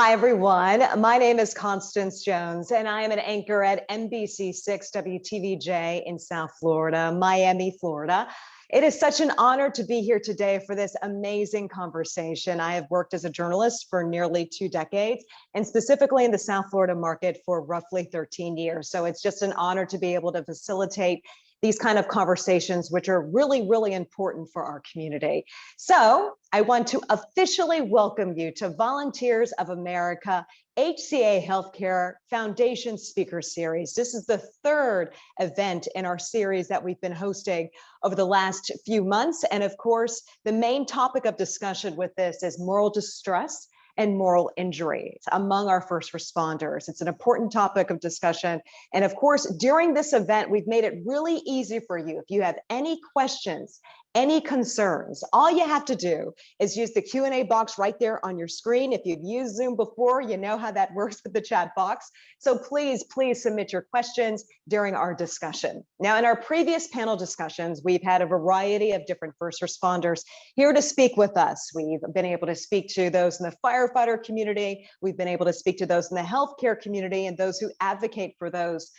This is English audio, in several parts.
Hi, everyone. My name is Constance Jones, and I am an anchor at NBC6 WTVJ in South Florida, Miami, Florida. It is such an honor to be here today for this amazing conversation. I have worked as a journalist for nearly 2 decades, and specifically in the South Florida market for roughly 13 years. So it's just an honor to be able to facilitate these kind of conversations, which are really, really important for our community. So I want to officially welcome you to Volunteers of America HCA Healthcare Foundation Speaker Series. This is the third event in our series that we've been hosting over the last few months. And of course, the main topic of discussion with this is moral distress and moral injuries among our first responders. It's an important topic of discussion. And of course, during this event, we've made it really easy for you. If you have any questions, any concerns, all you have to do is use the Q&A box right there on your screen. If you've used Zoom before, you know how that works with the chat box. So please submit your questions during our discussion. Now, in our previous panel discussions, we've had a variety of different first responders here to speak with us. We've been able to speak to those in the firefighter community. We've been able to speak to those in the healthcare community and those who advocate for those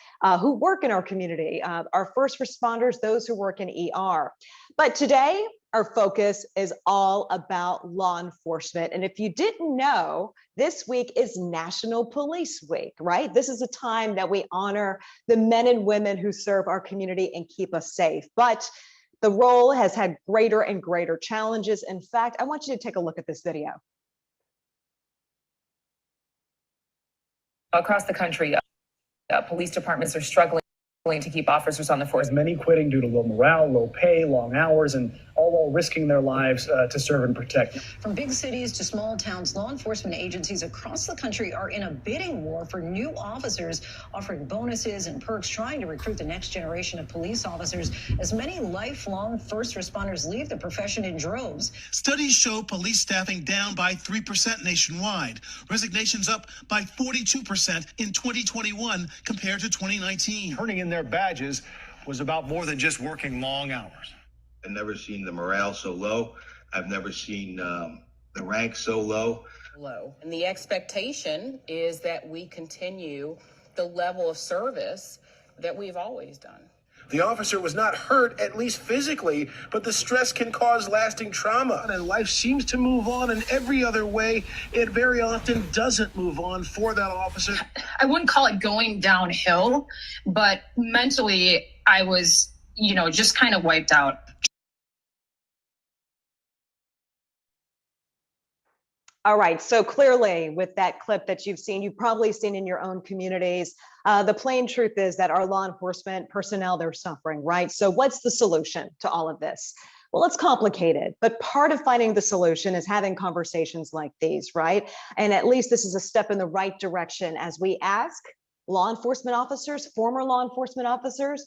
who work in our community, our first responders, those who work in ER. But today, our focus is all about law enforcement. And if you didn't know, this week is National Police Week, right? This is a time that we honor the men and women who serve our community and keep us safe. But the role has had greater and greater challenges. In fact, I want you to take a look at this video. Across the country, police departments are struggling to keep officers on the force. Many quitting due to low morale, low pay, long hours, and all while risking their lives to serve and protect. From big cities to small towns, law enforcement agencies across the country are in a bidding war for new officers, offering bonuses and perks, trying to recruit the next generation of police officers, as many lifelong first responders leave the profession in droves. Studies show police staffing down by 3% nationwide. Resignations up by 42% in 2021 compared to 2019. Turning in their badges was about more than just working long hours. I've never seen the morale so low. I've never seen the rank so low. And the expectation is that we continue the level of service that we've always done. The officer was not hurt, at least physically, but the stress can cause lasting trauma. And life seems to move on in every other way. It very often doesn't move on for that officer. I wouldn't call it going downhill, but mentally I was, just kind of wiped out. All right, so clearly with that clip that you've probably seen in your own communities, the plain truth is that our law enforcement personnel, they're suffering, right? So what's the solution to all of this? Well, it's complicated, but part of finding the solution is having conversations like these, right? And at least this is a step in the right direction as we ask law enforcement officers, former law enforcement officers,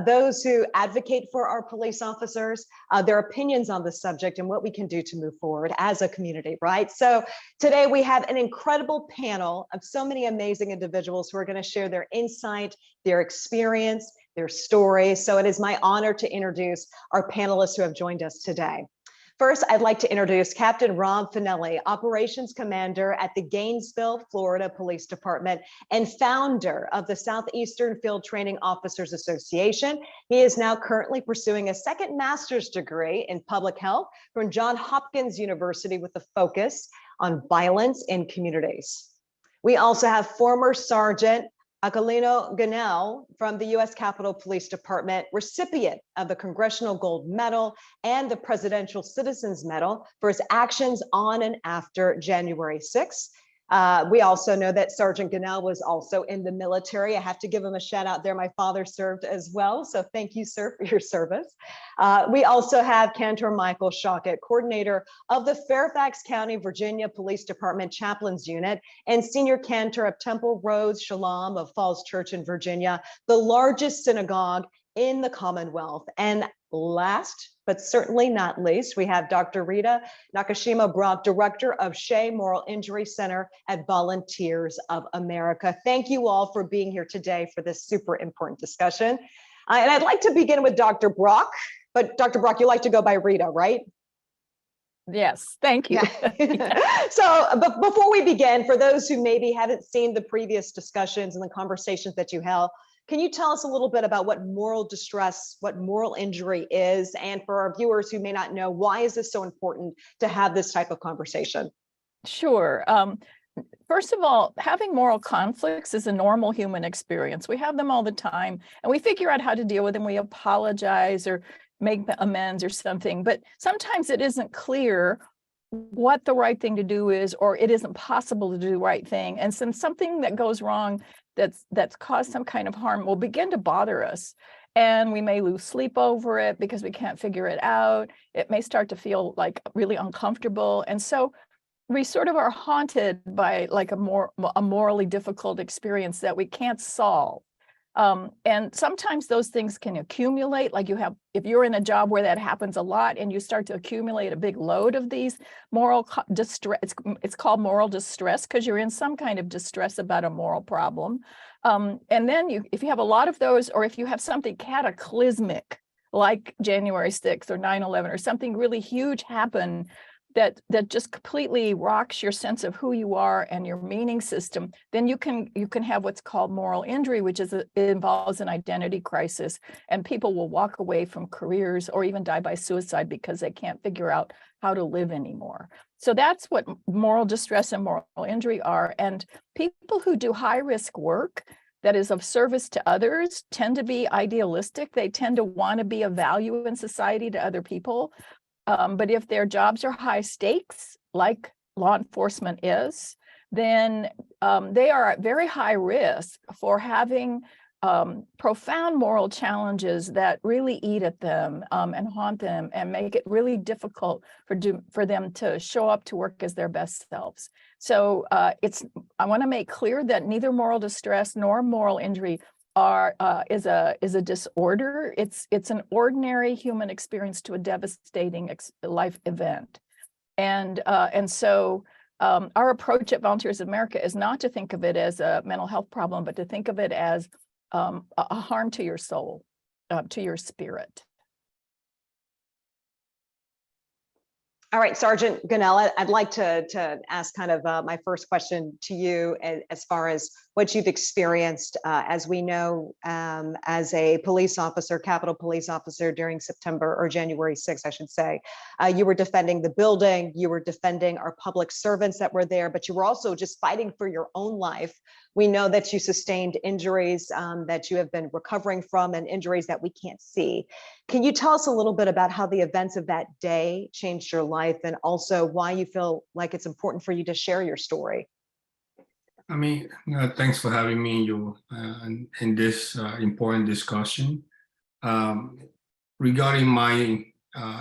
those who advocate for our police officers, their opinions on the subject and what we can do to move forward as a community, right? So today we have an incredible panel of so many amazing individuals who are going to share their insight, their experience, their stories. So it is my honor to introduce our panelists who have joined us today. First, I'd like to introduce Captain Rob Finelli, Operations Commander at the Gainesville, Florida Police Department and founder of the Southeastern Field Training Officers Association. He is now currently pursuing a second master's degree in public health from Johns Hopkins University with a focus on violence in communities. We also have former Sergeant Aquilino Ganel from the U.S. Capitol Police Department, recipient of the Congressional Gold Medal and the Presidential Citizens Medal for his actions on and after January 6th. We also know that Sergeant Ganel was also in the military. I have to give him a shout out there. My father served as well. So thank you, sir, for your service. We also have Cantor Michael Shockett, coordinator of the Fairfax County, Virginia Police Department Chaplains Unit and senior cantor of Temple Road Shalom of Falls Church in Virginia, the largest synagogue in the Commonwealth. And last, but certainly not least, we have Dr. Rita Nakashima-Brock, Director of Shea Moral Injury Center at Volunteers of America. Thank you all for being here today for this super important discussion. And I'd like to begin with Dr. Brock, but Dr. Brock, you like to go by Rita, right? Yes, thank you. Yeah. So before we begin, for those who maybe haven't seen the previous discussions and the conversations that you held, can you tell us a little bit about what moral distress, what moral injury is? And for our viewers who may not know, why is this so important to have this type of conversation? Sure. First of all, having moral conflicts is a normal human experience. We have them all the time, and we figure out how to deal with them. We apologize or make amends or something, but sometimes it isn't clear what the right thing to do is, or it isn't possible to do the right thing. And since something that goes wrong that's caused some kind of harm will begin to bother us. And we may lose sleep over it because we can't figure it out. It may start to feel like really uncomfortable. And so we sort of are haunted by like a morally difficult experience that we can't solve. And sometimes those things can accumulate, like if you're in a job where that happens a lot and you start to accumulate a big load of these moral distress, it's called moral distress because you're in some kind of distress about a moral problem. And then if you have a lot of those, or if you have something cataclysmic, like January 6th or 9/11 or something really huge happen that just completely rocks your sense of who you are and your meaning system, then you can have what's called moral injury, which is it involves an identity crisis, and people will walk away from careers or even die by suicide because they can't figure out how to live anymore. So that's what moral distress and moral injury are. And people who do high risk work that is of service to others tend to be idealistic. They tend to want to be of value in society to other people. But if their jobs are high stakes, like law enforcement is, then they are at very high risk for having profound moral challenges that really eat at them and haunt them and make it really difficult for them to show up to work as their best selves. So I want to make clear that neither moral distress nor moral injury is a disorder. It's an ordinary human experience to a devastating life event, and so our approach at Volunteers of America is not to think of it as a mental health problem, but to think of it as a harm to your soul, to your spirit. All right, Sergeant Gunnell, I'd like to ask kind of my first question to you as far as what you've experienced. As we know, as a police officer, Capitol Police officer during September or January 6th, I should say, you were defending the building, you were defending our public servants that were there, but you were also just fighting for your own life. We know that you sustained injuries that you have been recovering from and injuries that we can't see. Can you tell us a little bit about how the events of that day changed your life and also why you feel like it's important for you to share your story? I mean, thanks for having me in this important discussion. Regarding my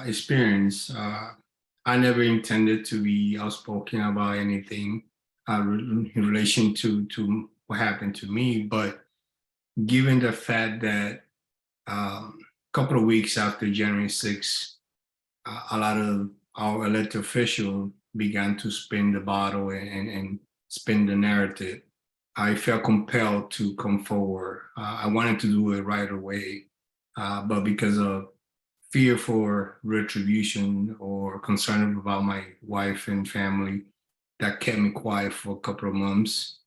experience, I never intended to be outspoken about anything in relation to what happened to me, but given the fact that a couple of weeks after January 6th, a lot of our elected officials began to spin the bottle and spin the narrative, I felt compelled to come forward. I wanted to do it right away, but because of fear for retribution or concern about my wife and family, that kept me quiet for a couple of months.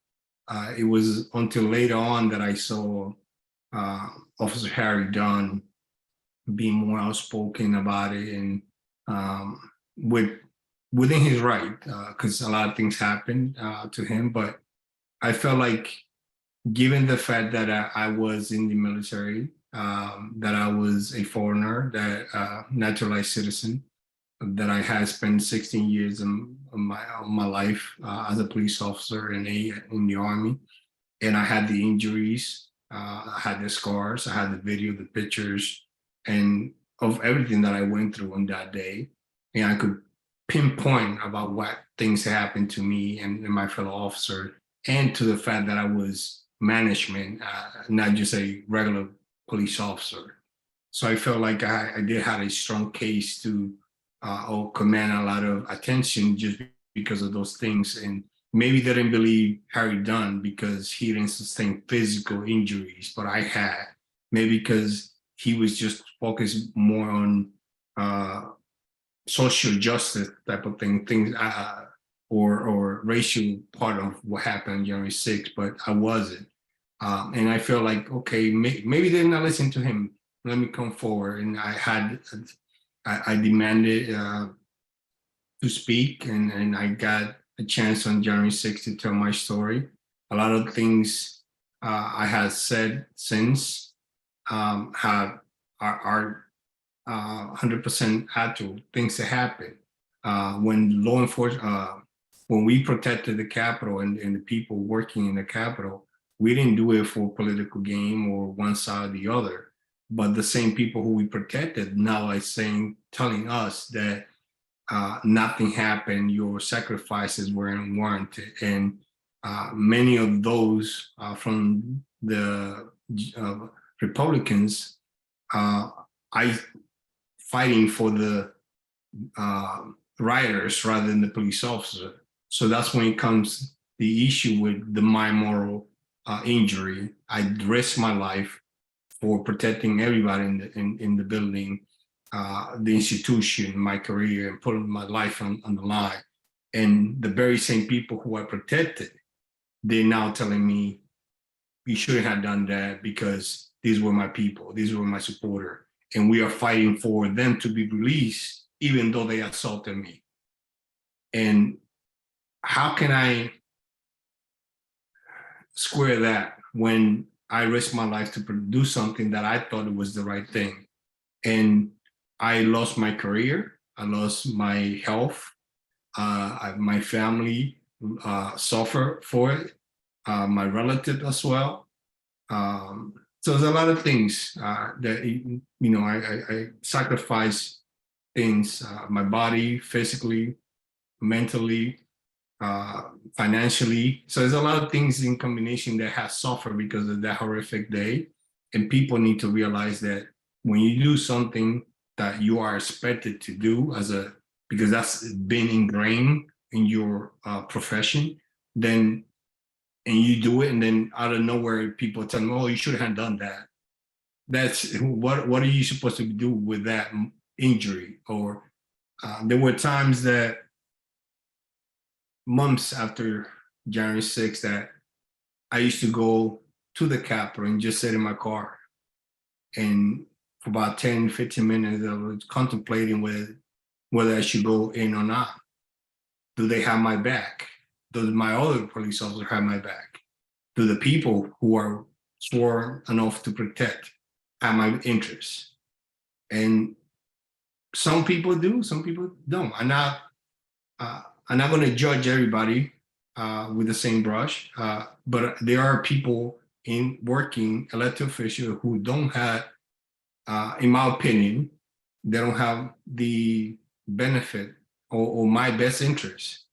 It was until later on that I saw Officer Harry Dunn being more outspoken about it and within his right, because a lot of things happened to him. But I felt like, given the fact that I was in the military, that I was a foreigner, that naturalized citizen, that I had spent 16 years of my life as a police officer in the Army, and I had the injuries, I had the scars, I had the video, the pictures, and of everything that I went through on that day, and I could pinpoint about what things happened to me and my fellow officer, and to the fact that I was management, not just a regular police officer. So I felt like I did have a strong case to command a lot of attention just because of those things. And maybe they didn't believe Harry Dunn because he didn't sustain physical injuries, but I had. Maybe because he was just focused more on social justice type of things, or racial part of what happened on January 6th, but I wasn't. And I feel like, okay, maybe they're not listening to him. Let me come forward. And I demanded to speak, and I got a chance on January 6th to tell my story. A lot of things I have said since are 100% actual things that happen. When law enforcement, when we protected the Capitol and the people working in the Capitol, we didn't do it for political game or one side or the other. But the same people who we protected now are telling us that nothing happened, your sacrifices were unwarranted. And many of those from the Republicans, I fighting for the rioters rather than the police officer. So that's when it comes the issue with my moral injury. I risked my life for protecting everybody in the building, the institution, my career, and putting my life on the line. And the very same people who I protected, they're now telling me, you shouldn't have done that because these were my people, these were my supporters. And we are fighting for them to be released, even though they assaulted me. And how can I square that when I risked my life to do something that I thought was the right thing? And I lost my career, I lost my health, my family suffered for it, my relative as well. So there's a lot of things that, I sacrifice things, my body, physically, mentally, financially. So there's a lot of things in combination that has suffered because of that horrific day. And people need to realize that when you do something that you are expected to do because that's been ingrained in your profession, then and you do it, and then out of nowhere, people tell me, "Oh, you should have done that." That's what are you supposed to do with that injury? Or there were times that months after January 6th that I used to go to the Capitol and just sit in my car. And for about 10, 15 minutes, I was contemplating whether I should go in or not. Do they have my back? Does my other police officer have my back? Do the people who are sworn an oath to protect have my interests? And some people do, some people don't. I'm not going to judge everybody with the same brush, but there are people working elected officials who don't have, in my opinion, they don't have the benefit or my best interest,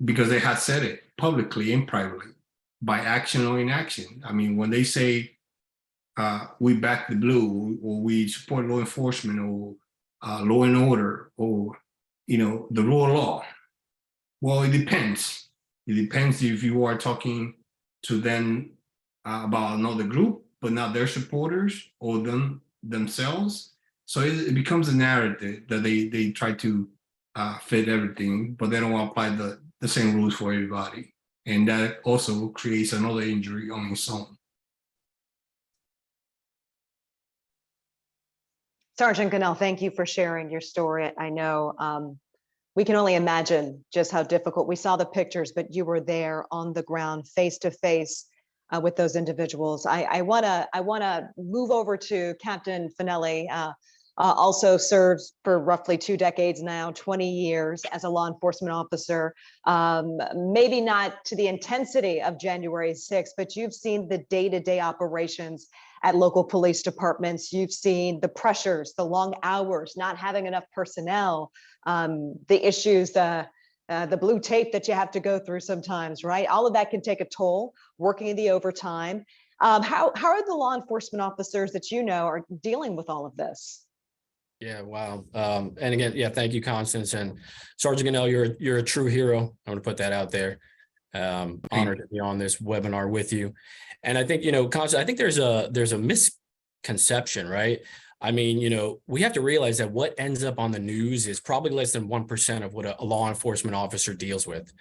because they have said it publicly and privately, by action or inaction. I mean, when they say we back the blue, or we support law enforcement, or law and order, or the rule of law. Well, it depends. It depends if you are talking to them about another group, but not their supporters or themselves. So it becomes a narrative that they try to fit everything, but they don't apply the same rules for everybody. And that also creates another injury on its own. Sergeant Cannell, thank you for sharing your story. I know we can only imagine just how difficult. We saw the pictures, but you were there on the ground, face to face with those individuals. I wanna move over to Captain Finelli. Also serves for roughly 2 decades now, 20 years as a law enforcement officer. Maybe not to the intensity of January 6th, but you've seen the day-to-day operations at local police departments. You've seen the pressures, the long hours, not having enough personnel, the issues, the blue tape that you have to go through sometimes, right? All of that can take a toll, working in the overtime. How are the law enforcement officers that are dealing with all of this? Yeah, wow. And again, yeah, thank you, Constance. And Sergeant Cannell, you're a true hero. I'm going to put that out there. Honored to be on this webinar with you. And I think, Constance, I think there's a misconception, right? I mean, we have to realize that what ends up on the news is probably less than 1% of what a law enforcement officer deals with.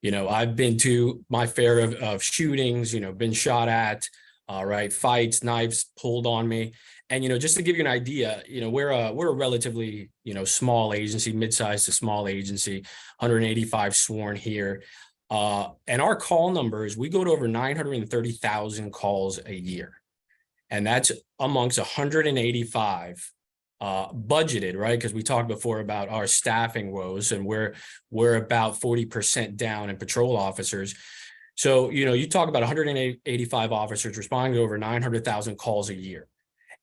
I've been to my fair of shootings, been shot at, right, fights, knives pulled on me. And, just to give you an idea, we're a relatively, small agency, mid-sized to small agency, 185 sworn here. And our call numbers, we go to over 930,000 calls a year. And that's amongst 185 budgeted, right? Because we talked before about our staffing woes, and we're about 40% down in patrol officers. So, you talk about 185 officers responding to over 900,000 calls a year,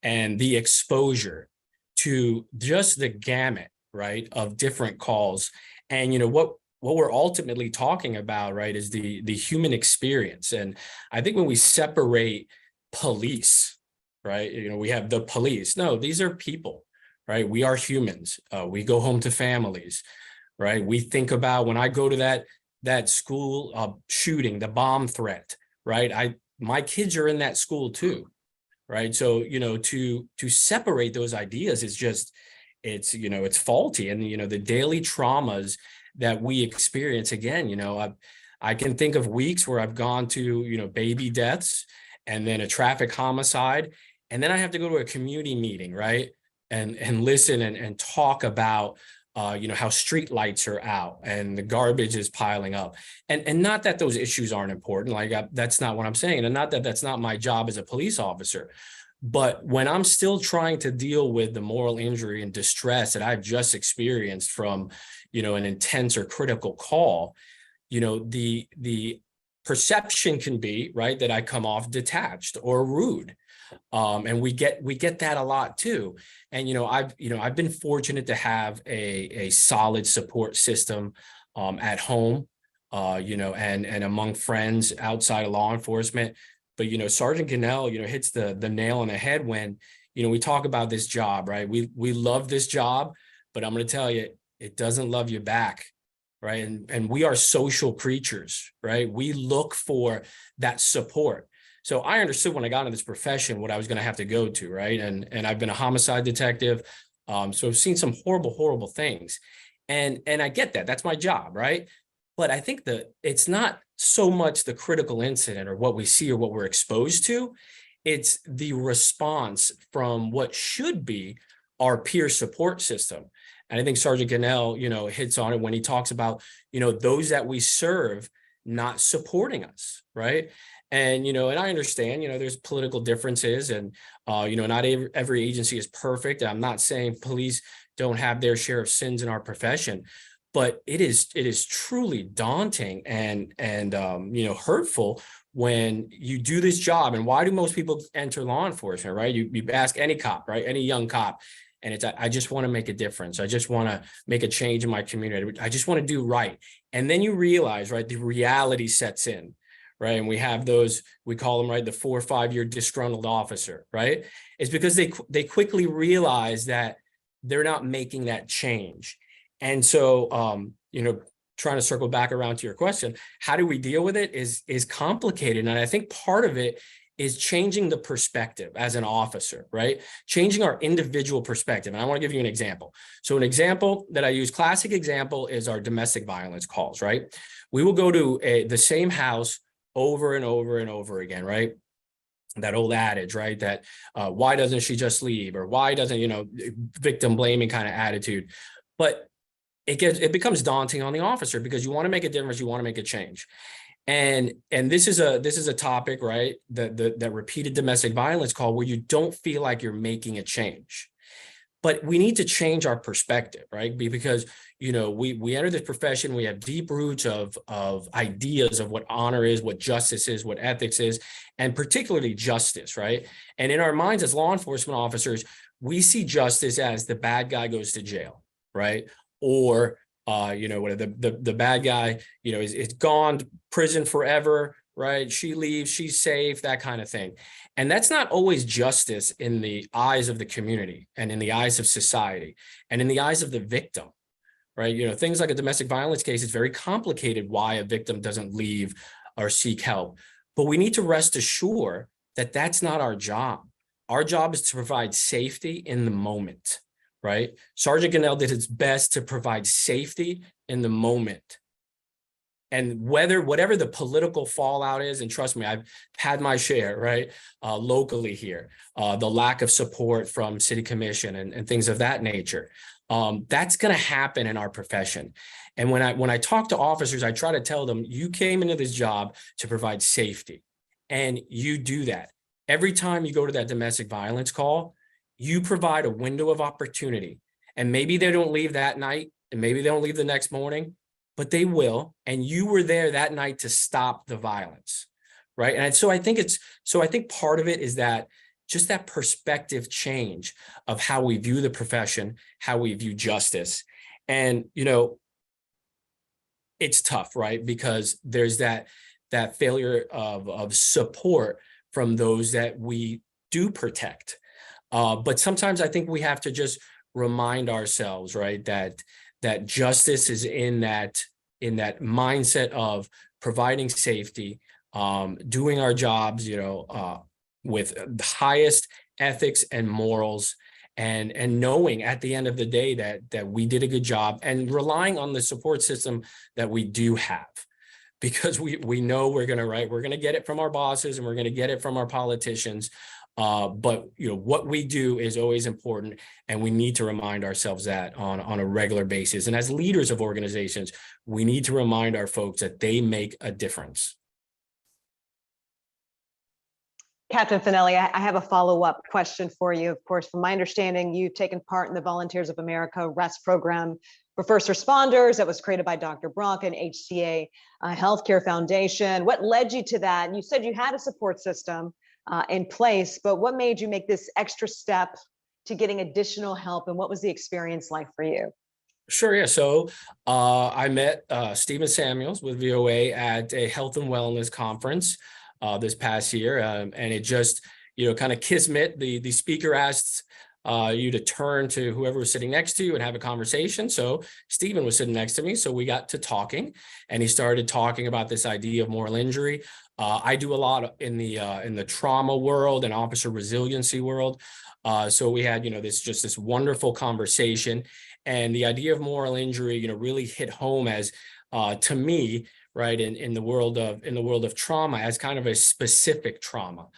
and the exposure to just the gamut, right, of different calls. And, what we're ultimately talking about, right, is the human experience. And I think when we separate police, right, we have the police. No, these are people, right? We are humans. We go home to families, right? We think about when I go to that school shooting, the bomb threat, right? My kids are in that school too, right? So, to separate those ideas is just, it's faulty. And, the daily traumas that we experience, again, I can think of weeks where I've gone to, baby deaths, and then a traffic homicide. And then I have to go to a community meeting, right? And listen and talk about, how street lights are out and the garbage is piling up. And not that those issues aren't important. That's not what I'm saying. And not that that's not my job as a police officer. But when I'm still trying to deal with the moral injury and distress that I've just experienced from, an intense or critical call, the perception can be, right, that I come off detached or rude. And we get that a lot too. And, I've been fortunate to have a solid support system, at home, and among friends outside of law enforcement. But, Sergeant Cannell, hits the nail on the head when, we talk about this job, right? We love this job, but I'm going to tell you, it doesn't love you back. Right. And we are social creatures, right? We look for that support. So I understood when I got into this profession what I was going to have to go to, right? And I've been a homicide detective. So I've seen some horrible, horrible things. And I get that. That's my job, right? But I think that it's not so much the critical incident or what we see or what we're exposed to. It's the response from what should be our peer support system. And I think Sergeant Cannell, hits on it when he talks about, those that we serve not supporting us, right? And, and I understand, there's political differences and, not every agency is perfect. I'm not saying police don't have their share of sins in our profession, but it is truly daunting and hurtful when you do this job. And why do most people enter law enforcement, right? You ask any cop, right? Any young cop. And it's, I just want to make a difference. I just want to make a change in my community. I just want to do right. And then you realize, right, the reality sets in, right? And we have those, we call them, right, the 4 or 5 year disgruntled officer, right? It's because they quickly realize that they're not making that change. And so, trying to circle back around to your question, how do we deal with it is complicated. And I think part of it is changing the perspective as an officer, right? Changing our individual perspective. And I want to give you an example. So an example that I use, classic example, is our domestic violence calls, right? We will go to the same house over and over and over again, right? That old adage, right? That why doesn't she just leave? Or why doesn't, victim blaming kind of attitude. But it becomes daunting on the officer because you want to make a difference, you want to make a change. And this is a topic, right? That repeated domestic violence call where you don't feel like you're making a change. But we need to change our perspective, right? Because, we enter this profession, we have deep roots of ideas of what honor is, what justice is, what ethics is, and particularly justice, right? And in our minds as law enforcement officers, we see justice as the bad guy goes to jail, right? Or the bad guy, is gone to prison forever, right? She leaves, she's safe, that kind of thing. And that's not always justice in the eyes of the community and in the eyes of society and in the eyes of the victim, right? Things like a domestic violence case is very complicated why a victim doesn't leave or seek help. But we need to rest assured that that's not our job. Our job is to provide safety in the moment, right? Sergeant Gunnell did his best to provide safety in the moment. And whatever the political fallout is, and trust me, I've had my share, right, locally here, the lack of support from city commission and things of that nature. That's going to happen in our profession. And when I talk to officers, I try to tell them, you came into this job to provide safety, and you do that. Every time you go to that domestic violence call, you provide a window of opportunity. And maybe they don't leave that night, and maybe they don't leave the next morning, but they will. And you were there that night to stop the violence, right? And so I think part of it is that just that perspective change of how we view the profession, how we view justice. And, you know, it's tough, right? Because there's that failure of support from those that we do protect. But sometimes I think we have to just remind ourselves, right, that justice is in that mindset of providing safety, doing our jobs, you know, with the highest ethics and morals, and knowing at the end of the day that we did a good job, and relying on the support system that we do have, because we know we're going to get it from our bosses, and we're going to get it from our politicians. But you know, what we do is always important, and we need to remind ourselves that on a regular basis. And as leaders of organizations, we need to remind our folks that they make a difference. Captain Finelli, I have a follow-up question for you. Of course, from my understanding, you've taken part in the Volunteers of America REST program for first responders that was created by Dr. Brock and HCA Healthcare Foundation. What led you to that? And you said you had a support system in place, but what made you make this extra step to getting additional help, and what was the experience like for you? Sure, yeah. So I met Stephen Samuels with VOA at a health and wellness conference this past year, and it just, you know, kind of kismet. The speaker asked you to turn to whoever was sitting next to you and have a conversation. So Stephen was sitting next to me, so we got to talking, and he started talking about this idea of moral injury. I do a lot in the trauma world and officer resiliency world. So we had, you know, this wonderful conversation, and the idea of moral injury, you know, really hit home as to me, right, in the world of trauma, as kind of a specific trauma.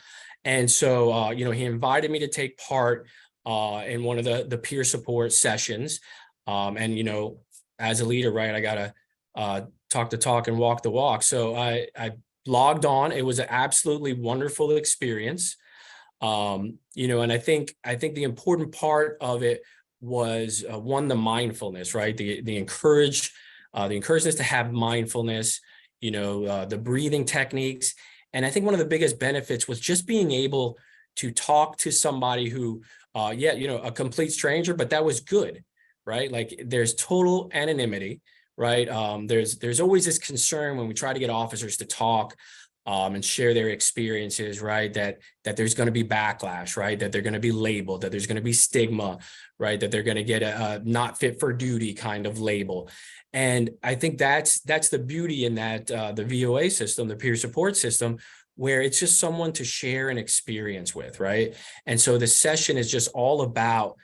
And so you know, he invited me to take part in one of the peer support sessions. And you know, as a leader, right, I gotta talk the talk and walk the walk. So I logged on. It was an absolutely wonderful experience. You know, and I think the important part of it was one, the mindfulness, right? The encouragement to have mindfulness, you know, the breathing techniques. And I think one of the biggest benefits was just being able to talk to somebody who, yeah, you know, a complete stranger, but that was good, right? Like, there's total anonymity, right? There's always this concern when we try to get officers to talk and share their experiences, right? That there's going to be backlash, right? That they're going to be labeled, that there's going to be stigma, right? That they're going to get a not fit for duty kind of label. And I think that's the beauty in that the VOA system, the peer support system, where it's just someone to share an experience with, right? And so the session is just all about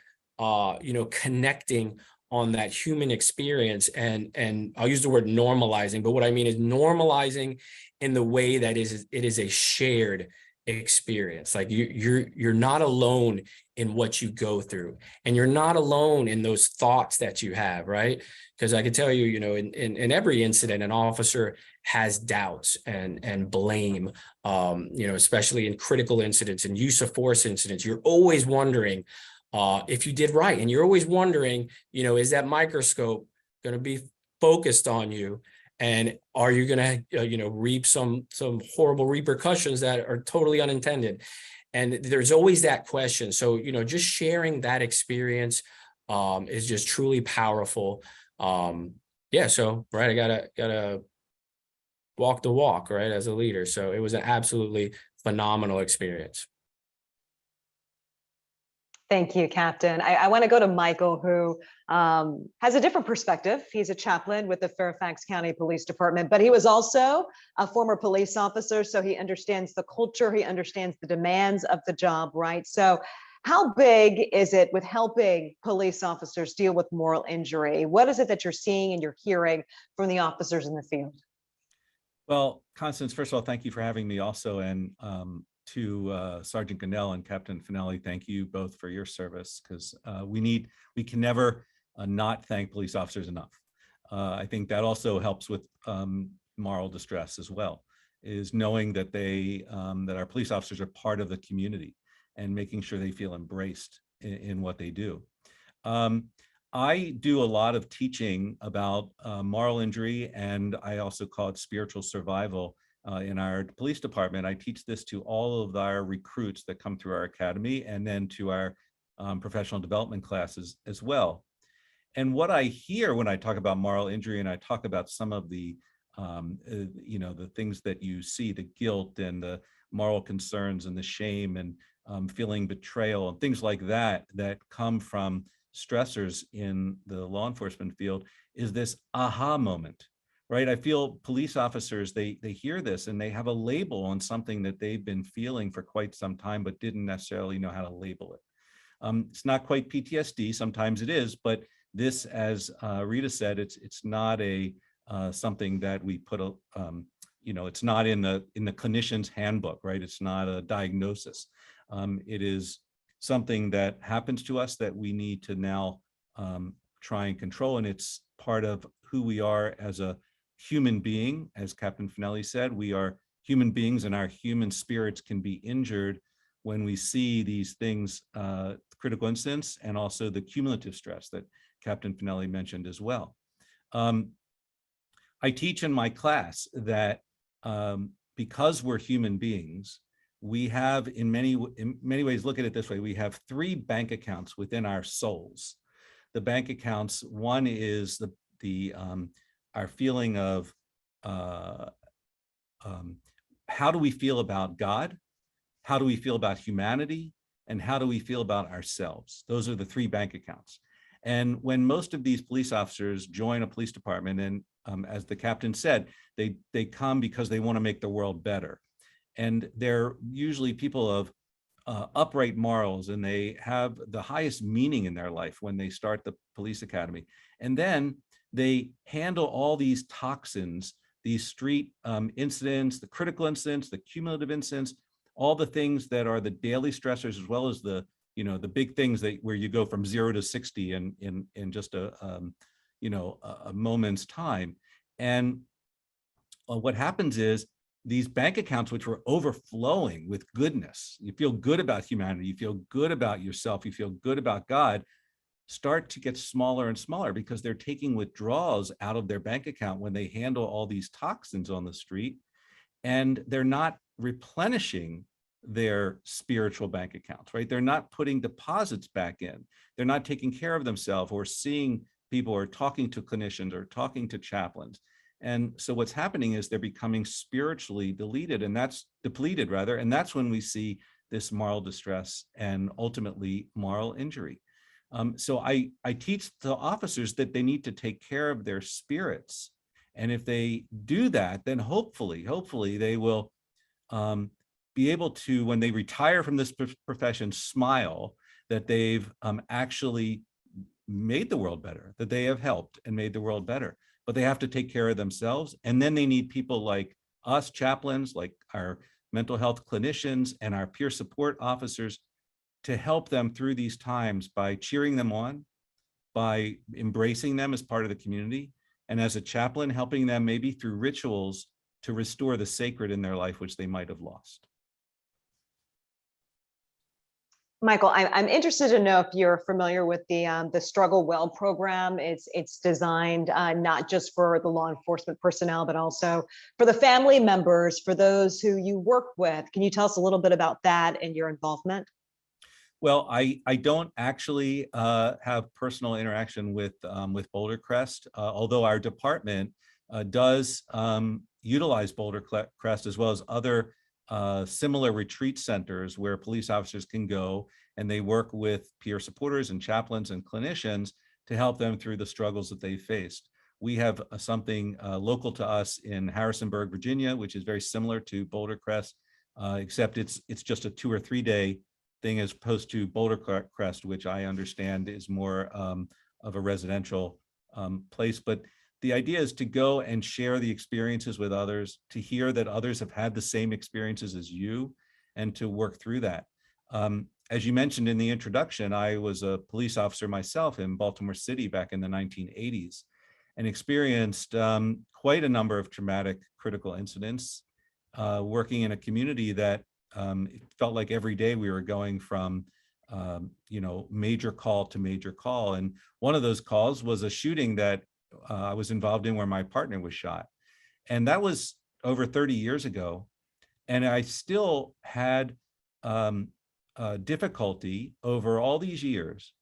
you know, connecting on that human experience, and I'll use the word normalizing, but what I mean is normalizing in the way that it is a shared experience. Like, you're not alone in what you go through, and you're not alone in those thoughts that you have, right? Because I can tell you, you know, in every incident, an officer has doubts and blame, you know, especially in critical incidents and use of force incidents. You're always wondering if you did right, and you're always wondering, you know, is that microscope going to be focused on you? And are you going to, you know, reap some horrible repercussions that are totally unintended? And there's always that question. So, you know, just sharing that experience is just truly powerful. Yeah. So, right, I gotta walk the walk, right, as a leader. So it was an absolutely phenomenal experience. Thank you, Captain. I want to go to Michael, who has a different perspective. He's a chaplain with the Fairfax County Police Department, but he was also a former police officer, so he understands the culture, he understands the demands of the job, right? So how big is it with helping police officers deal with moral injury? What is it that you're seeing and you're hearing from the officers in the field? Well, Constance, first of all, thank you for having me also. And to Sergeant Gannell and Captain Finelli, thank you both for your service, because we can never not thank police officers enough. I think that also helps with moral distress as well, is knowing that that our police officers are part of the community and making sure they feel embraced in what they do. I do a lot of teaching about moral injury, and I also call it spiritual survival in our police department. I teach this to all of our recruits that come through our academy, and then to our professional development classes as well. And what I hear when I talk about moral injury, and I talk about some of the the things that you see, the guilt and the moral concerns and the shame and feeling betrayal and things like that come from stressors in the law enforcement field, is this aha moment, right? I feel police officers, they hear this and they have a label on something that they've been feeling for quite some time, but didn't necessarily know how to label it. It's not quite PTSD, sometimes it is, but this, as Rita said, it's not a something that we put a, it's not in the clinician's handbook, right? It's not a diagnosis. It is something that happens to us that we need to now try and control. And it's part of who we are as a human being. As Captain Finelli said, we are human beings, and our human spirits can be injured when we see these things, critical incidents, and also the cumulative stress that Captain Finelli mentioned as well. I teach in my class that because we're human beings, we have, in many ways, look at it this way, we have 3 bank accounts within our souls. The bank accounts, one is our feeling of how do we feel about God, how do we feel about humanity, and how do we feel about ourselves? Those are the 3 bank accounts. And when most of these police officers join a police department, and as the captain said, they come because they want to make the world better. And they're usually people of upright morals, and they have the highest meaning in their life when they start the police academy. And then they handle all these toxins, these street incidents, the critical incidents, the cumulative incidents, all the things that are the daily stressors, as well as the big things where you go from 0 to 60 in just a moment's time. And what happens is, these bank accounts, which were overflowing with goodness, you feel good about humanity, you feel good about yourself, you feel good about God, start to get smaller and smaller because they're taking withdrawals out of their bank account when they handle all these toxins on the street, and they're not replenishing their spiritual bank accounts, right? They're not putting deposits back in. They're not taking care of themselves or seeing people or talking to clinicians or talking to chaplains. And so what's happening is they're becoming spiritually depleted, and that's when we see this moral distress and ultimately moral injury. So I teach the officers that they need to take care of their spirits. And if they do that, then hopefully they will be able to, when they retire from this profession, smile that they've actually made the world better, that they have helped and made the world better. But they have to take care of themselves. And then they need people like us, chaplains, like our mental health clinicians and our peer support officers, to help them through these times by cheering them on, by embracing them as part of the community, and as a chaplain, helping them maybe through rituals to restore the sacred in their life, which they might have lost. Michael, I'm interested to know if you're familiar with the Struggle Well program. It's designed not just for the law enforcement personnel, but also for the family members, for those who you work with. Can you tell us a little bit about that and your involvement? Well, I don't actually have personal interaction with Boulder Crest, although our department does utilize Boulder Crest as well as other similar retreat centers where police officers can go and they work with peer supporters and chaplains and clinicians to help them through the struggles that they faced. We have something local to us in Harrisonburg, Virginia, which is very similar to Boulder Crest, except it's just a 2 or 3 day thing as opposed to Boulder Crest, which I understand is more of a residential place. But the idea is to go and share the experiences with others, to hear that others have had the same experiences as you, and to work through that. As you mentioned in the introduction, I was a police officer myself in Baltimore City back in the 1980s and experienced quite a number of traumatic critical incidents, working in a community that it felt like every day we were going from major call to major call. And one of those calls was a shooting that I was involved in where my partner was shot. And that was over 30 years ago. And I still had difficulty over all these years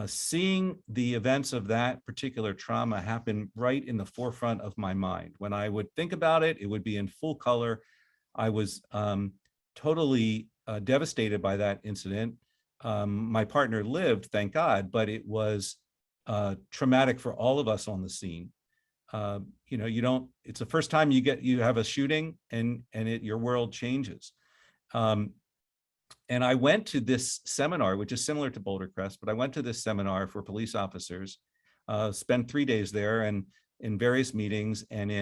seeing the events of that particular trauma happen right in the forefront of my mind. When I would think about it, it would be in full color. I was totally devastated by that incident. My partner lived, thank God, but it was traumatic for all of us on the scene. It's the first time you have a shooting and your world changes. And I went to this seminar, which is similar to Boulder Crest, but I went to this seminar for police officers, spent 3 days there and in various meetings. And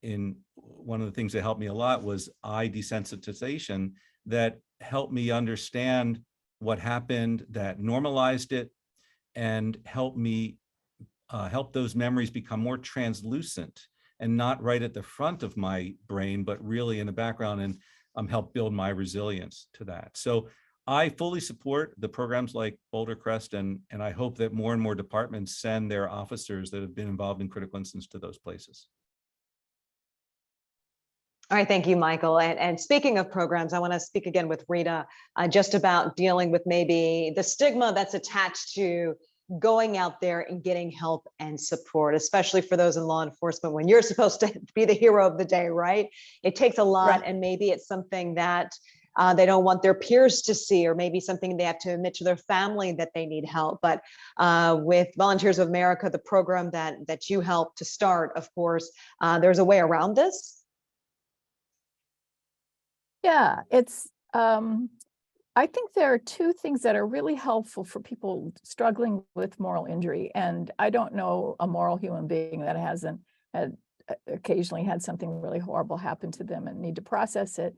in one of the things that helped me a lot was eye desensitization that helped me understand what happened, that normalized it, and helped me help those memories become more translucent and not right at the front of my brain, but really in the background, and help build my resilience to that. So I fully support the programs like Boulder Crest, and I hope that more and more departments send their officers that have been involved in critical incidents to those places. All right, thank you, Michael. And speaking of programs, I want to speak again with Rita just about dealing with maybe the stigma that's attached to going out there and getting help and support, especially for those in law enforcement when you're supposed to be the hero of the day, right? It takes a lot, and maybe it's something that they don't want their peers to see, or maybe something they have to admit to their family that they need help. But with Volunteers of America, the program that you helped to start, of course, there's a way around this. Yeah, it's I think there are two things that are really helpful for people struggling with moral injury. And I don't know a moral human being that hasn't occasionally had something really horrible happen to them and need to process it.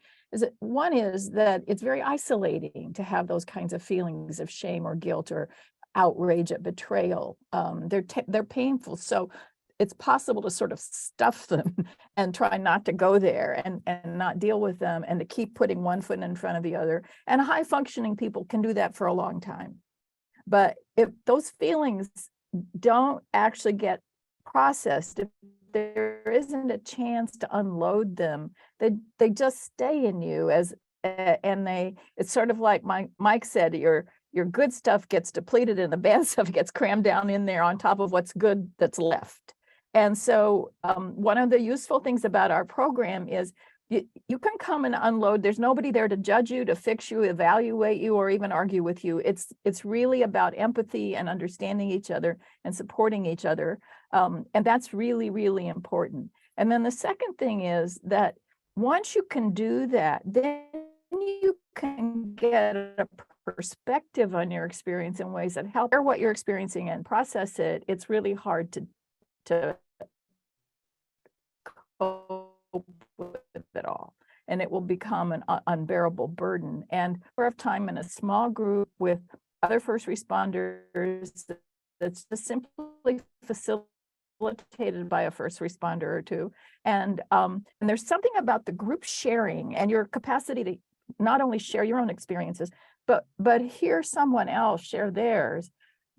One is that it's very isolating to have those kinds of feelings of shame or guilt or outrage at betrayal. They're painful. So it's possible to sort of stuff them and try not to go there and not deal with them, and to keep putting one foot in front of the other. And high functioning people can do that for a long time. But if those feelings don't actually get processed, if there isn't a chance to unload them, they just stay in you it's sort of like Mike said, your good stuff gets depleted and the bad stuff gets crammed down in there on top of what's good that's left. And so one of the useful things about our program is you can come and unload. There's nobody there to judge you, to fix you, evaluate you, or even argue with you. It's really about empathy and understanding each other and supporting each other. And that's really, really important. And then the second thing is that once you can do that, then you can get a perspective on your experience in ways that help share what you're experiencing and process it. It's really hard to cope with it all, and it will become an unbearable burden. And we have time in a small group with other first responders that's just simply facilitated by a first responder or two. And there's something about the group sharing and your capacity to not only share your own experiences, but hear someone else share theirs,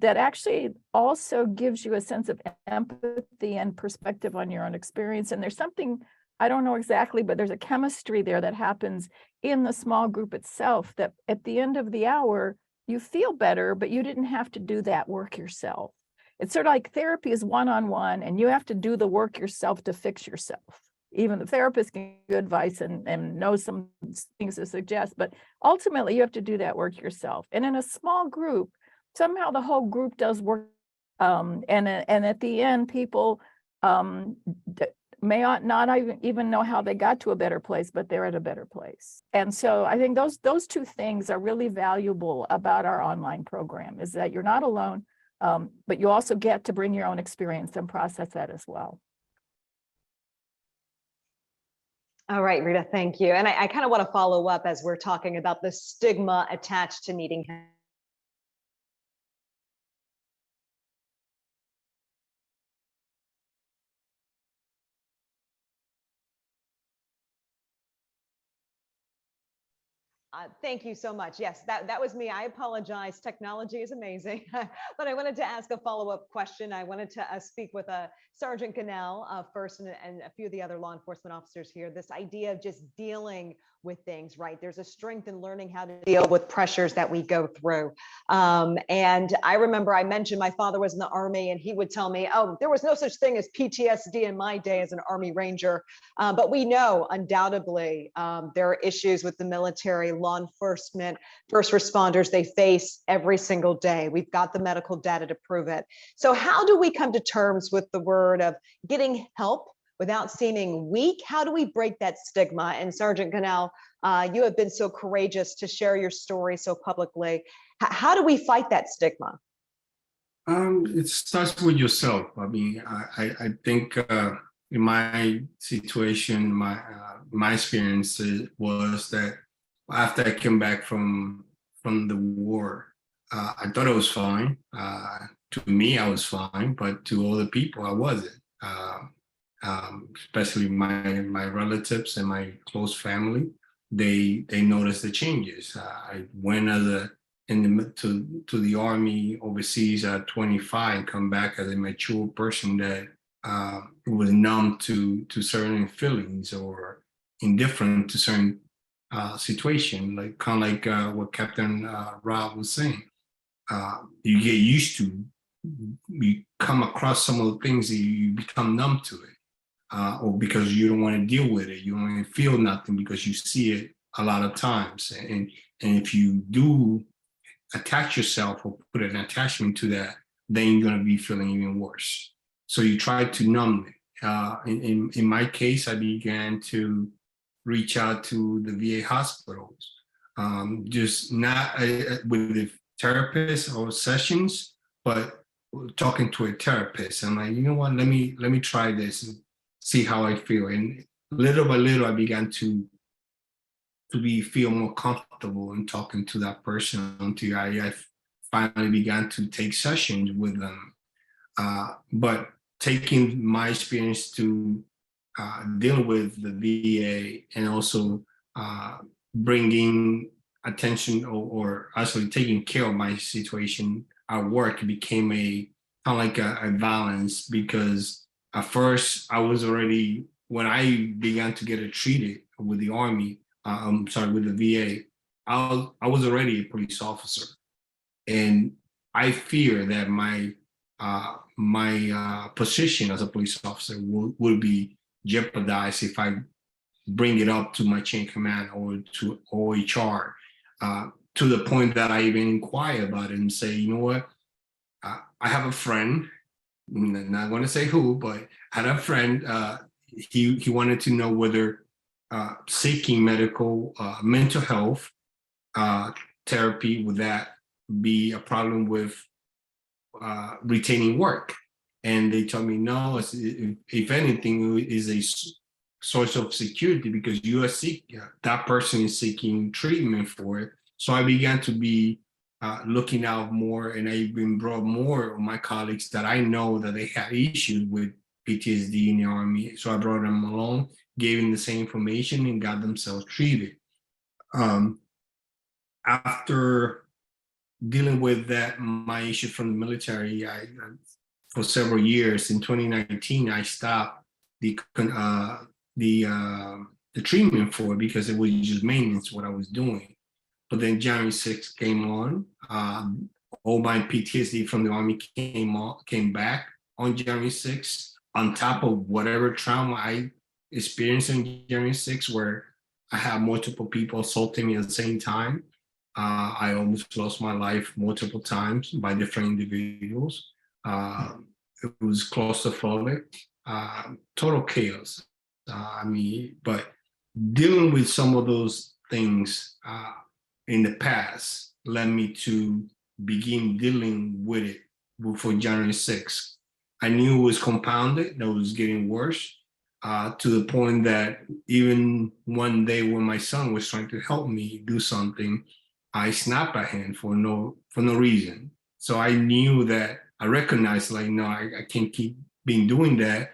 that actually also gives you a sense of empathy and perspective on your own experience. And there's something, I don't know exactly, but there's a chemistry there that happens in the small group itself, that at the end of the hour, you feel better, but you didn't have to do that work yourself. It's sort of like therapy is one-on-one, and you have to do the work yourself to fix yourself. even the therapist can give advice and know some things to suggest, but ultimately you have to do that work yourself. And in a small group, somehow the whole group does work. And at the end, people may not even know how they got to a better place, but they're at a better place. And so I think those two things are really valuable about our online program, is that you're not alone, but you also get to bring your own experience and process that as well. All right, Rita, thank you. And I kind of want to follow up as we're talking about the stigma attached to needing help. Thank you so much. Yes, that was me. I apologize. Technology is amazing. But I wanted to ask a follow-up question. I wanted to speak with Sergeant Cannell first and a few of the other law enforcement officers here. This idea of just dealing with things, right? There's a strength in learning how to deal with pressures that we go through. And I remember I mentioned my father was in the Army, and he would tell me, oh, there was no such thing as PTSD in my day as an Army Ranger. But we know undoubtedly there are issues with the military, law enforcement, first responders they face every single day. We've got the medical data to prove it. So how do we come to terms with the word of getting help without seeming weak? How do we break that stigma? And Sergeant Cannell, you have been so courageous to share your story so publicly. How do we fight that stigma? It starts with yourself. I mean, I think in my situation, my experience was that after I came back from the war, I thought I was fine. To me, I was fine, but to other people, I wasn't. Especially my relatives and my close family, they noticed the changes. I went to the Army overseas at 25 and come back as a mature person that was numb to certain feelings or indifferent to certain situation, like kind of like what Captain Rob was saying. You get used to, you come across some of the things that you become numb to it, or because you don't want to deal with it, you don't want to feel nothing because you see it a lot of times. And if you do attach yourself or put an attachment to that, then you're going to be feeling even worse. So you try to numb it. In my case, I began to reach out to the VA hospitals, just not with the therapist or sessions, but talking to a therapist. I'm like, you know what, let me try this and see how I feel. And little by little, I began to feel more comfortable in talking to that person until I finally began to take sessions with them. But taking my experience to deal with the VA and also bringing attention or actually taking care of my situation at work became a kind of like a balance, because at first I was already, when I began to get treated with the Army, with the VA, I was already a police officer, and I fear that my position as a police officer will be jeopardized if I bring it up to my chain of command or to OHR, to the point that I even inquire about it and say, you know what, I have a friend, I'm not going to say who, but I had a friend, he wanted to know whether seeking mental health therapy, would that be a problem with retaining work? And they told me, no, if anything, it is a source of security because you are that person is seeking treatment for it. So I began to be looking out more, and I've been brought more of my colleagues that I know that they had issues with PTSD in the Army. So I brought them along, gave them the same information, and got themselves treated. After dealing with that, my issue from the military, for several years, in 2019, I stopped the treatment for it because it was just maintenance what I was doing. But then January 6th came on. All my PTSD from the Army came back on January 6th, on top of whatever trauma I experience on January 6th where I had multiple people assaulting me at the same time. I almost lost my life multiple times by different individuals. It was claustrophobic, total chaos. But dealing with some of those things in the past led me to begin dealing with it before January 6th. I knew it was compounded, that it was getting worse, to the point that even one day when my son was trying to help me do something, I snapped at him for no reason. So I knew that I recognized, like, no, I can't keep being doing that.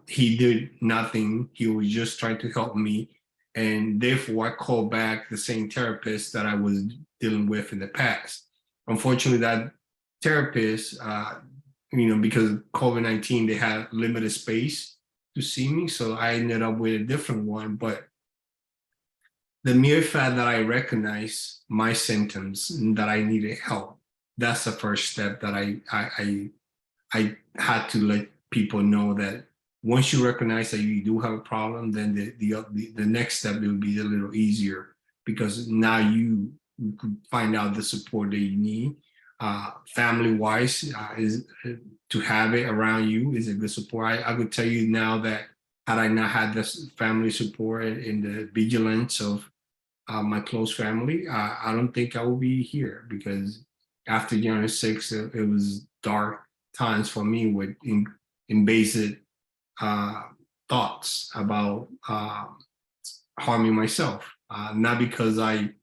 He did nothing. He was just trying to help me. And therefore, I called back the same therapist that I was dealing with in the past. Unfortunately, that therapist, because of COVID-19, they had limited space to see me. So I ended up with a different one. But the mere fact that I recognized my symptoms and that I needed help, that's the first step that I had to let people know that once you recognize that you do have a problem, then the next step will be a little easier, because now you could find out the support that you need. Family-wise, is to have it around you is a good support. I could tell you now that had I not had this family support and the vigilance of my close family, I don't think I would be here, because after January 6th, it was dark times for me with invasive thoughts about harming myself. Not because I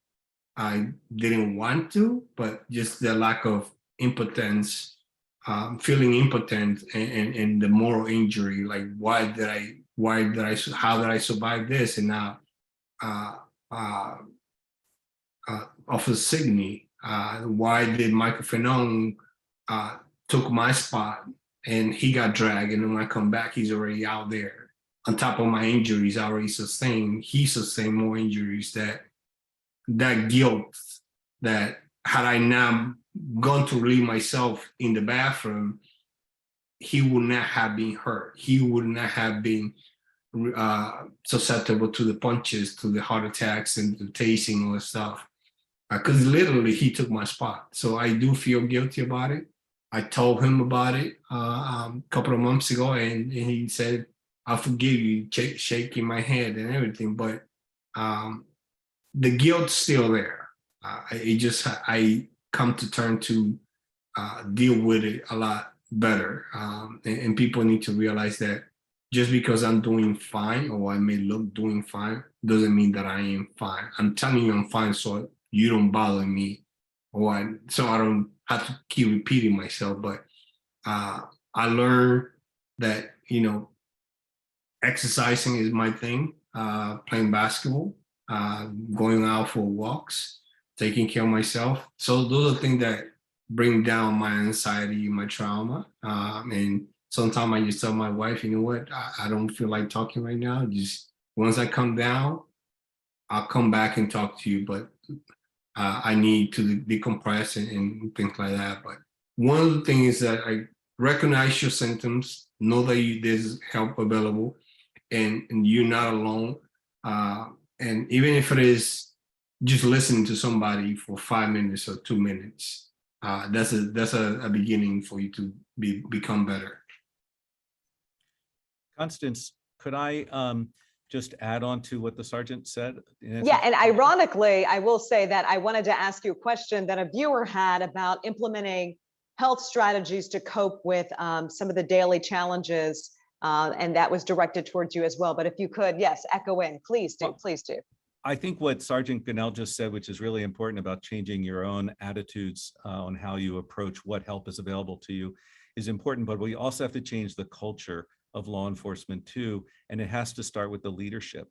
didn't want to, but just the lack of impotence, feeling impotent, and the moral injury. Like, how did I survive this? And now, Officer Signey, why did Michael Fanon took my spot and he got dragged, and then when I come back, he's already out there. On top of my injuries I already sustained, he sustained more injuries. That guilt, that had I not gone to relieve myself in the bathroom, he would not have been hurt. He would not have been susceptible to the punches, to the heart attacks, and the tasing, all the stuff. Because literally he took my spot. So I do feel guilty about it. I told him about it a couple of months ago, and he said, "I forgive you," shaking my head and everything. But the guilt's still there. I come to terms to deal with it a lot better. And people need to realize that just because I'm doing fine, or I may look doing fine, doesn't mean that I am fine. I'm telling you I'm fine so you don't bother me, so I don't have to keep repeating myself. But I learned that, exercising is my thing, playing basketball, going out for walks, taking care of myself. So those are things that bring down my anxiety, my trauma. And sometimes I just tell my wife, you know what, I don't feel like talking right now. Just once I come down, I'll come back and talk to you. But I need to decompress and things like that. But one of the things is that I recognize your symptoms, know that there's help available, and you're not alone. And even if it is just listening to somebody for 5 minutes or 2 minutes, that's a beginning for you to become better. Constance, could I just add on to what the sergeant said? Yeah, and ironically, I will say that I wanted to ask you a question that a viewer had about implementing health strategies to cope with some of the daily challenges, and that was directed towards you as well. But if you could, yes, echo in, please do, please do. I think what Sergeant Gunnell just said, which is really important about changing your own attitudes on how you approach what help is available to you, is important. But we also have to change the culture of law enforcement too. And it has to start with the leadership,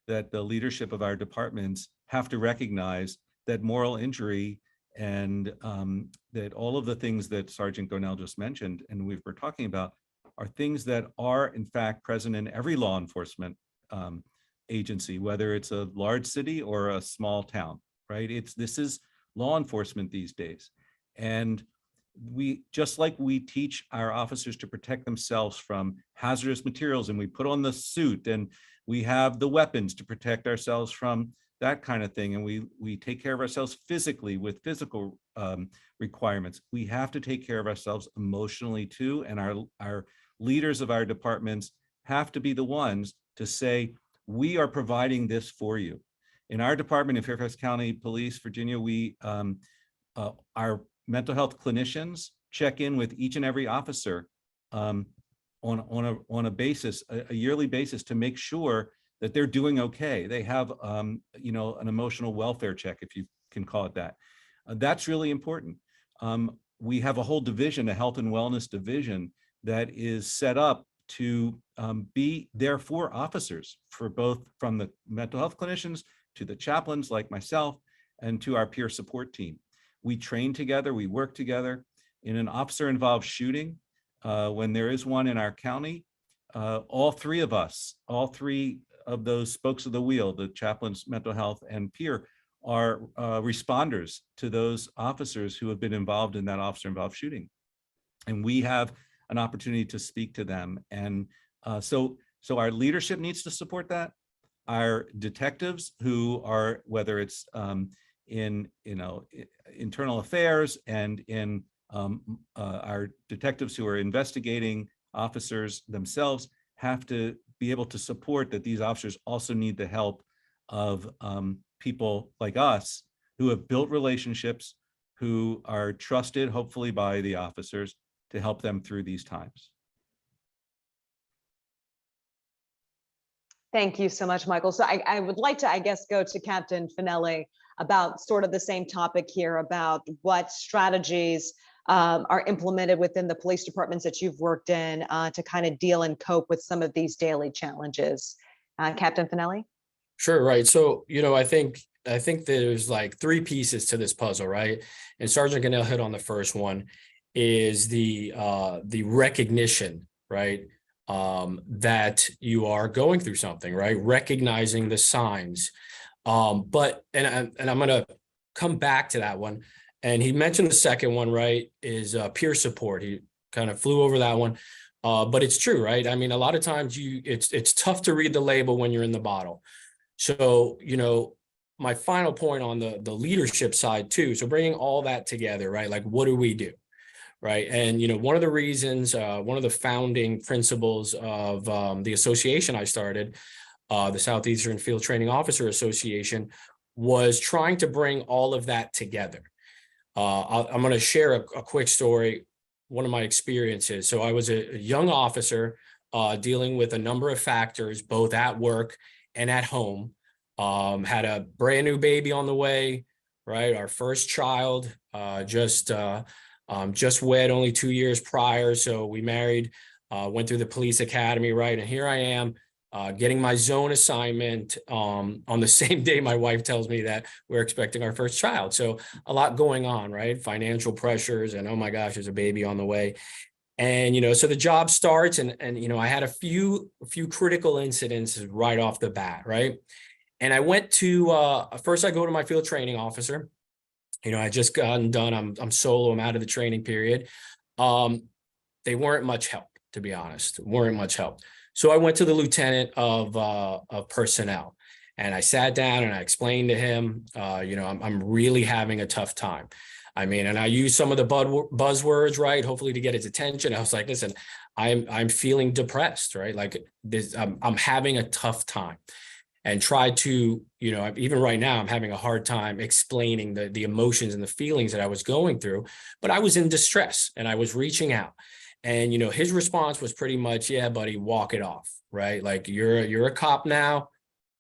that the leadership of our departments have to recognize that moral injury and that all of the things that Sergeant Gunnell just mentioned and we're talking about are things that are in fact present in every law enforcement agency, whether it's a large city or a small town, right? This is law enforcement these days. And we, just like we teach our officers to protect themselves from hazardous materials, and we put on the suit, and we have the weapons to protect ourselves from that kind of thing, and we take care of ourselves physically with physical requirements. We have to take care of ourselves emotionally too, and our leaders of our departments have to be the ones to say, we are providing this for you. In our department in Fairfax County Police, Virginia, we our mental health clinicians check in with each and every officer on a basis, a yearly basis, to make sure that they're doing okay. They have an emotional welfare check, if you can call it that. That's really important. We have a whole division, a health and wellness division, that is set up to be there for officers, for both from the mental health clinicians to the chaplains like myself and to our peer support team. We train together, we work together. In an officer-involved shooting, when there is one in our county, all three of those spokes of the wheel, the chaplains, mental health, and peer, are responders to those officers who have been involved in that officer-involved shooting. And we have an opportunity to speak to them. And so our leadership needs to support that. Our detectives, who are, whether it's in internal affairs and in our detectives who are investigating officers themselves, have to be able to support that these officers also need the help of people like us who have built relationships, who are trusted, hopefully, by the officers to help them through these times. Thank you so much, Michael. So I would like to, I guess, go to Captain Finelli about sort of the same topic here, about what strategies are implemented within the police departments that you've worked in to kind of deal and cope with some of these daily challenges. Captain Finelli? Sure, right. So, I think there's like three pieces to this puzzle, right? And Sergeant Cannell hit on the first one, is the recognition, right? That you are going through something, right? Recognizing the signs. But I'm going to come back to that one. And he mentioned the second one, right, is peer support. He kind of flew over that one. But it's true, right? I mean, a lot of times it's tough to read the label when you're in the bottle. So, my final point on the leadership side too. So bringing all that together, right? Like, what do we do? Right. And, one of the reasons, one of the founding principles of the association I started, the Southeastern Field Training Officer Association, was trying to bring all of that together. I'm going to share a quick story, one of my experiences. So I was a young officer dealing with a number of factors, both at work and at home. Had a brand new baby on the way, right? Our first child, just wed only 2 years prior. So we married, went through the police academy, right? And here I am getting my zone assignment on the same day my wife tells me that we're expecting our first child. So a lot going on, right? Financial pressures, and oh my gosh, there's a baby on the way. And, so the job starts, and I had a few critical incidents right off the bat, right? And I went to, first I go to my field training officer. I just gotten done. I'm solo. I'm out of the training period. They weren't much help, to be honest. Weren't much help. So I went to the lieutenant of personnel, and I sat down and I explained to him, I'm really having a tough time. I mean, and I used some of the buzzwords, right? Hopefully to get his attention. I was like, listen, I'm feeling depressed, right? Like this, I'm having a tough time. And try to, even right now, I'm having a hard time explaining the emotions and the feelings that I was going through, but I was in distress and I was reaching out. And, his response was pretty much, yeah, buddy, walk it off, right? Like you're a cop now.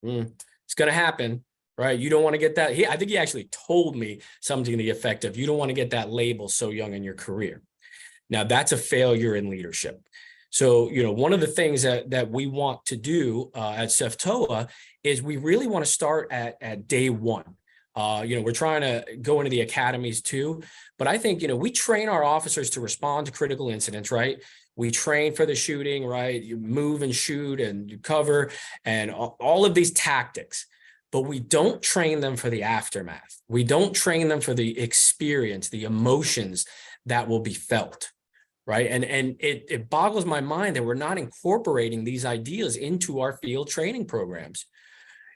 It's going to happen, right? You don't want to get that. I think he actually told me something to the effect of, you don't want to get that label so young in your career. Now that's a failure in leadership. So, one of the things that we want to do at CEFTOA is we really want to start at day one. We're trying to go into the academies too, but I think, we train our officers to respond to critical incidents, right? We train for the shooting, right? You move and shoot and you cover and all of these tactics, but we don't train them for the aftermath. We don't train them for the experience, the emotions that will be felt, right? And it boggles my mind that we're not incorporating these ideas into our field training programs,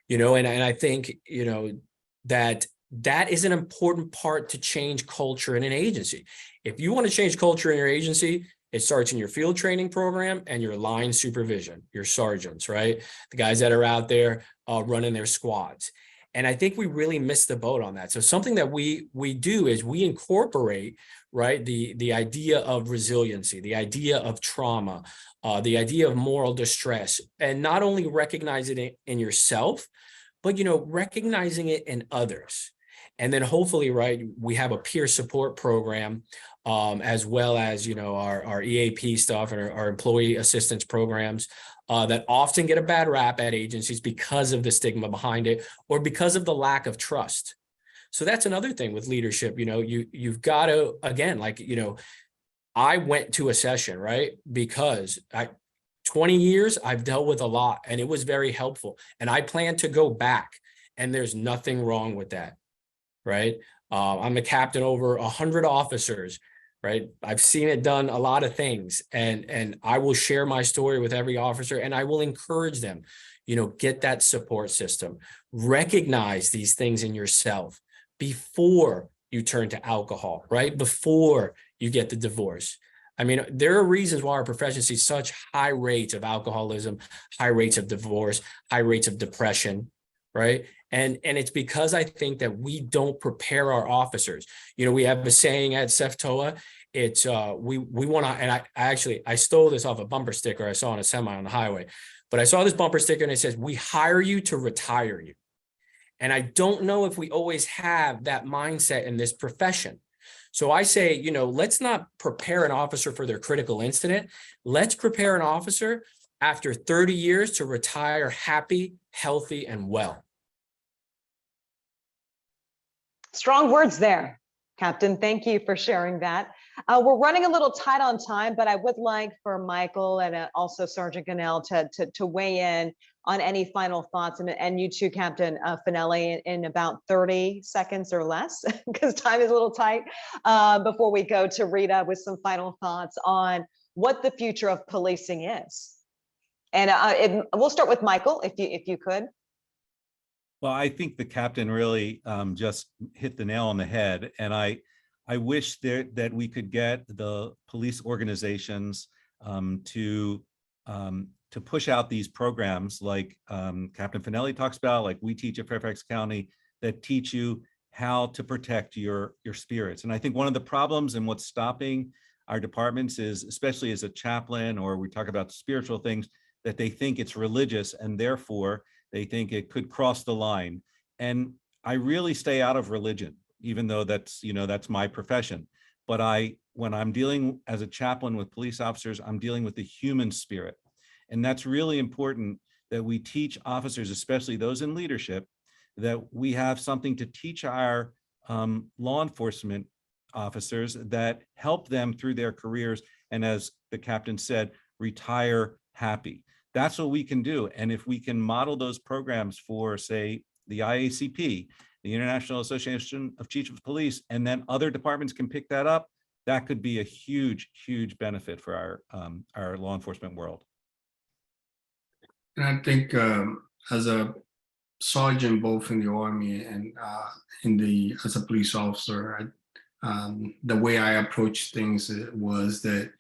and I think, that is an important part to change culture in an agency. If you want to change culture in your agency, it starts in your field training program and your line supervision, your sergeants, right? The guys that are out there running their squads. And I think we really missed the boat on that. So something that we do is we incorporate, right, the idea of resiliency, the idea of trauma, the idea of moral distress, and not only recognizing it in yourself, but, recognizing it in others. And then hopefully, right, we have a peer support program, as well as, our EAP stuff and our employee assistance programs that often get a bad rap at agencies because of the stigma behind it or because of the lack of trust. So that's another thing with leadership. You've got to, again, I went to a session, right, because 20 years I've dealt with a lot and it was very helpful. And I plan to go back, and there's nothing wrong with that, right? I'm a captain over 100 officers, right? I've seen it done a lot of things, and I will share my story with every officer, and I will encourage them, get that support system, recognize these things in yourself before you turn to alcohol, right? Before you get the divorce. I mean, there are reasons why our profession sees such high rates of alcoholism, high rates of divorce, high rates of depression, right? And it's because I think that we don't prepare our officers. We have a saying at CEFTOA, it's we want to, and I stole this off a bumper sticker I saw on a semi on the highway, but I saw this bumper sticker and it says, "We hire you to retire you." And I don't know if we always have that mindset in this profession. So I say, let's not prepare an officer for their critical incident. Let's prepare an officer after 30 years to retire happy, healthy, and well. Strong words there, Captain. Thank you for sharing that. We're running a little tight on time, but I would like for Michael and also Sergeant Gannell to weigh in on any final thoughts, and you too, Captain Finelli, in about 30 seconds or less, because time is a little tight, before we go to Rita with some final thoughts on what the future of policing is. And we'll start with Michael, if you could. Well, I think the captain really just hit the nail on the head. And I wish that we could get the police organizations to push out these programs like Captain Finelli talks about, like we teach at Fairfax County, that teach you how to protect your spirits. And I think one of the problems and what's stopping our departments is, especially as a chaplain, or we talk about spiritual things, that they think it's religious and therefore they think it could cross the line. And I really stay out of religion, even though that's my profession. But when I'm dealing as a chaplain with police officers, I'm dealing with the human spirit. And that's really important that we teach officers, especially those in leadership, that we have something to teach our law enforcement officers that help them through their careers. And as the captain said, retire happy. That's what we can do. And if we can model those programs for, say, the IACP, the International Association of Chiefs of Police, and then other departments can pick that up, that could be a huge, huge benefit for our law enforcement world. And I think as a sergeant, both in the Army and as a police officer, the way I approached things was that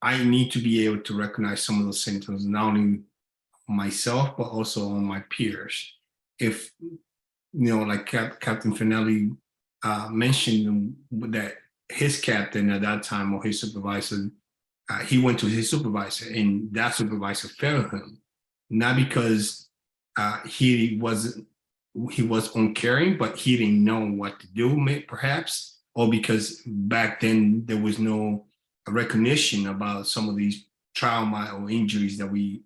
I need to be able to recognize some of those symptoms, not only myself, but also on my peers. If, like Captain Finelli mentioned that his captain at that time, or his supervisor, he went to his supervisor and that supervisor failed him, not because he was uncaring, but he didn't know what to do, perhaps, or because back then there was no recognition about some of these trauma or injuries that we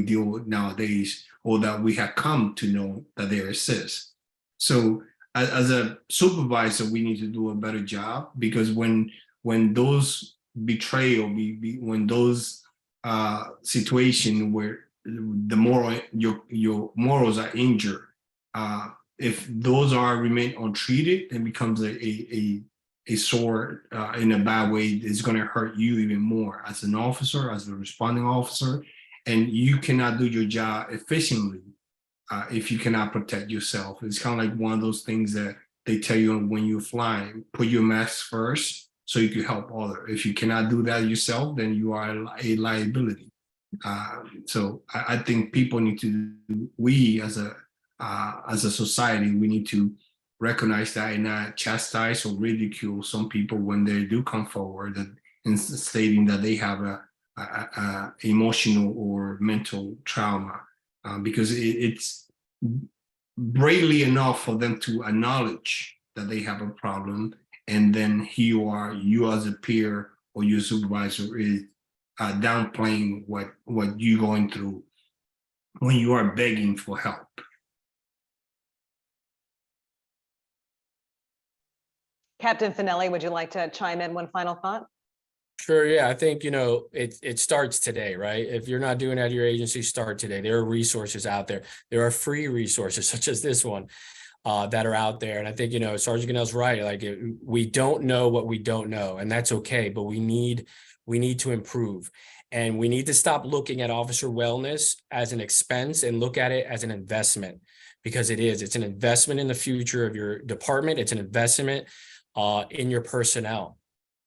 deal with nowadays, or that we have come to know that they exist. So as a supervisor, we need to do a better job, because when those betrayal, when those situations where your morals are injured, if those remain untreated, it becomes a a sword in a bad way is going to hurt you even more as an officer, as a responding officer, and you cannot do your job efficiently if you cannot protect yourself. It's kind of like one of those things that they tell you when you're flying, put your mask first so you can help others. If you cannot do that yourself, then you are a liability. So I think people need to, we as a society, we need to recognize that and not chastise or ridicule some people when they do come forward and stating that they have a emotional or mental trauma, because it's bravely enough for them to acknowledge that they have a problem, and then you as a peer or your supervisor is downplaying what you're going through when you are begging for help. Captain Finelli, would you like to chime in one final thought? Sure. Yeah, I think, it starts today, right? If you're not doing it at your agency, start today. There are resources out there. There are free resources such as this one that are out there. And I think, Sergeant Gannell's right. Like, we don't know what we don't know, and that's okay. But we need to improve, and we need to stop looking at officer wellness as an expense and look at it as an investment, because it is. It's an investment in the future of your department. It's an investment in your personnel.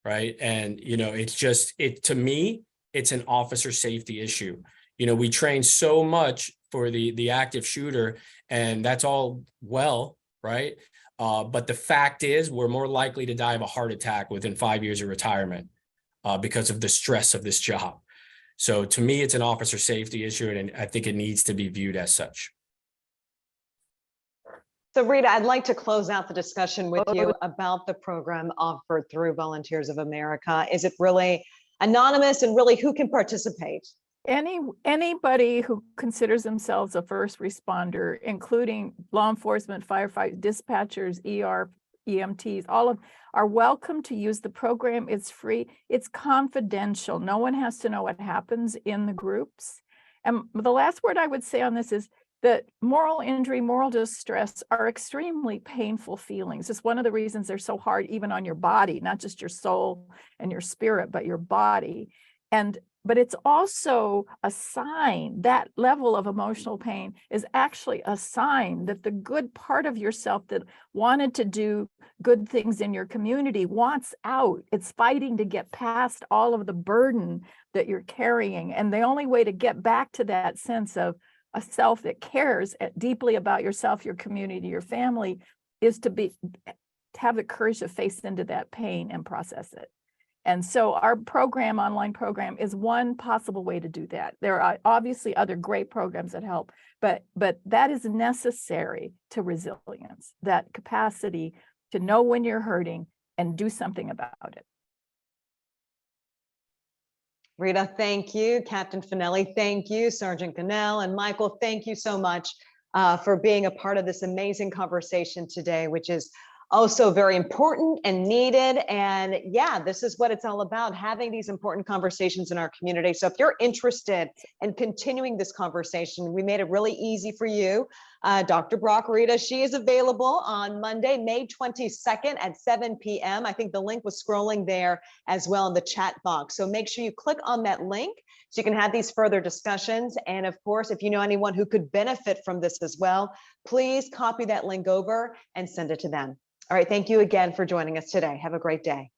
Right. And, to me, it's an officer safety issue. We train so much for the active shooter, and that's all well, right. But the fact is, we're more likely to die of a heart attack within 5 years of retirement because of the stress of this job. So to me, it's an officer safety issue, and I think it needs to be viewed as such. So Rita, I'd like to close out the discussion with you about the program offered through Volunteers of America. Is it really anonymous, and really who can participate? Anybody who considers themselves a first responder, including law enforcement, firefighters, dispatchers, ER, EMTs, all of are welcome to use the program. It's free. It's confidential. No one has to know what happens in the groups. And the last word I would say on this is that moral injury, moral distress are extremely painful feelings. It's one of the reasons they're so hard, even on your body, not just your soul and your spirit, but your body. But it's also a sign, that level of emotional pain is actually a sign that the good part of yourself that wanted to do good things in your community wants out. It's fighting to get past all of the burden that you're carrying. And the only way to get back to that sense of a self that cares deeply about yourself, your community, your family, is to have the courage to face into that pain and process it. And so our program, online program, is one possible way to do that. There are obviously other great programs that help, but that is necessary to resilience, that capacity to know when you're hurting and do something about it. Rita, thank you. Captain Finelli, thank you. Sergeant Gannell and Michael, thank you so much for being a part of this amazing conversation today, which is also very important and needed. And yeah, this is what it's all about, having these important conversations in our community. So if you're interested in continuing this conversation, we made it really easy for you. Dr. Brock, Rita, she is available on Monday, May 22nd at 7 p.m. I think the link was scrolling there as well in the chat box. So make sure you click on that link so you can have these further discussions. And of course, if you know anyone who could benefit from this as well, please copy that link over and send it to them. All right, thank you again for joining us today. Have a great day.